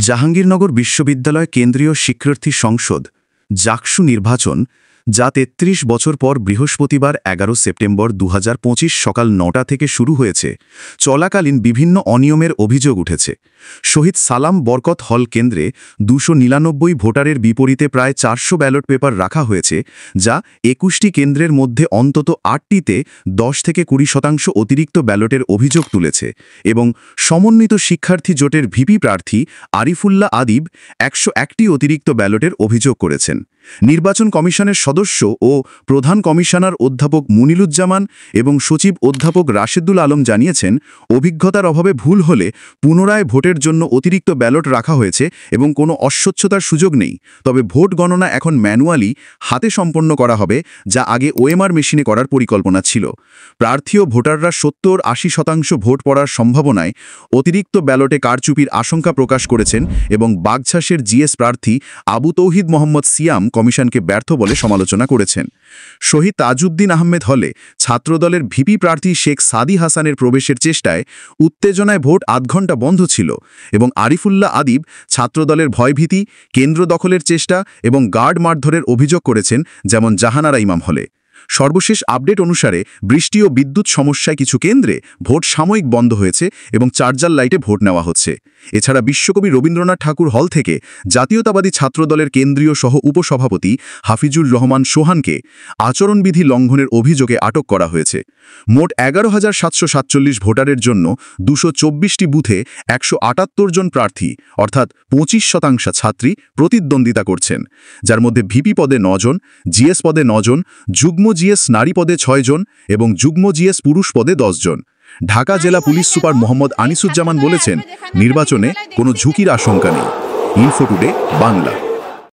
জাহাঙ্গীরনগর বিশ্ববিদ্যালয় কেন্দ্রীয় শিক্ষার্থী সংসদ জাকসু নির্বাচন, যা ৩৩ বছর পর বৃহস্পতিবার ১১ সেপ্টেম্বর ২০২৫ সকাল ৯টা থেকে শুরু হয়েছে, চলাকালীন বিভিন্ন অনিয়মের অভিযোগ উঠেছে। শহীদ সালাম বরকত হল কেন্দ্রে ২৯৯ ভোটারের বিপরীতে প্রায় ৪০০ ব্যালট পেপার রাখা হয়েছে, যা ২১টি কেন্দ্রের মধ্যে অন্তত ৮টিতে ১০ থেকে ২০% অতিরিক্ত ব্যালটের অভিযোগ তুলেছে এবং সমন্বিত শিক্ষার্থী জোটের ভিপি প্রার্থী আরিফুল্লাহ আদিব ১০১টি অতিরিক্ত ব্যালটের অভিযোগ করেছেন। নির্বাচন কমিশনের সদস্য ও প্রধান কমিশনার অধ্যাপক মুনিলুজ্জামান এবং সচিব অধ্যাপক রাশেদুল আলম জানিয়েছেন, অভিজ্ঞতার অভাবে ভুল হলে পুনরায় ভোটের জন্য অতিরিক্ত ব্যালট রাখা হয়েছে এবং কোনো অস্বচ্ছতার সুযোগ নেই। তবে ভোট গণনা এখন ম্যানুয়ালি হাতে সম্পন্ন করা হবে, যা আগে ওএমআর মেশিনে করার পরিকল্পনা ছিল। প্রার্থী ও ভোটাররা ৭০-৮০% ভোট পড়ার সম্ভাবনায় অতিরিক্ত ব্যালটে কারচুপির আশঙ্কা প্রকাশ করেছেন এবং বাগছাসের জিএস প্রার্থী আবু তৌহিদ মোহাম্মদ সিয়াম কমিশনকে ব্যর্থ বলে সমালোচনা করেছেন। শহীদ তাজউদ্দিন আহমেদ হলে ছাত্রদলের ভিপি প্রার্থী শেখ সাদি হাসানের প্রবেশের চেষ্টায় উত্তেজনায় ভোট আধ ঘণ্টা বন্ধ ছিল এবং আরিফুল্লাহ আদিব ছাত্রদলের ভয়ভীতি, কেন্দ্র দখলের চেষ্টা এবং গার্ড মারধরের অভিযোগ করেছেন, যেমন জাহানারা ইমাম হলে। সর্বশেষ আপডেট অনুসারে বৃষ্টি ও বিদ্যুৎ সমস্যায় কিছু কেন্দ্রে ভোট সাময়িক বন্ধ হয়েছে এবং চার্জার লাইটে ভোট নেওয়া হচ্ছে। এছাড়া বিশ্বকবি রবীন্দ্রনাথ ঠাকুর হল থেকে জাতীয়তাবাদী ছাত্রদলের কেন্দ্রীয় সহ উপসভাপতি হাফিজুর রহমান সোহানকে আচরণবিধি লঙ্ঘনের অভিযোগে আটক করা হয়েছে। মোট ১১,৭৪৭ ভোটারের জন্য ২২৪টি বুথে ১৭৮ জন প্রার্থী অর্থাৎ ২৫% ছাত্রী প্রতিদ্বন্দ্বিতা করছেন, যার মধ্যে ভিপি পদে ৯ জন, জিএস পদে ৯ জন, যুগ্ম জিএস নারী পদে ৬ জন এবং যুগ্ম জিএস পুরুষ পদে ১০ জন। ঢাকা জেলা পুলিশ সুপার মোহাম্মদ আনিসুজ্জামান বলেছেন, নির্বাচনে কোনো ঝুঁকির আশঙ্কা নেই। Info today Bangla.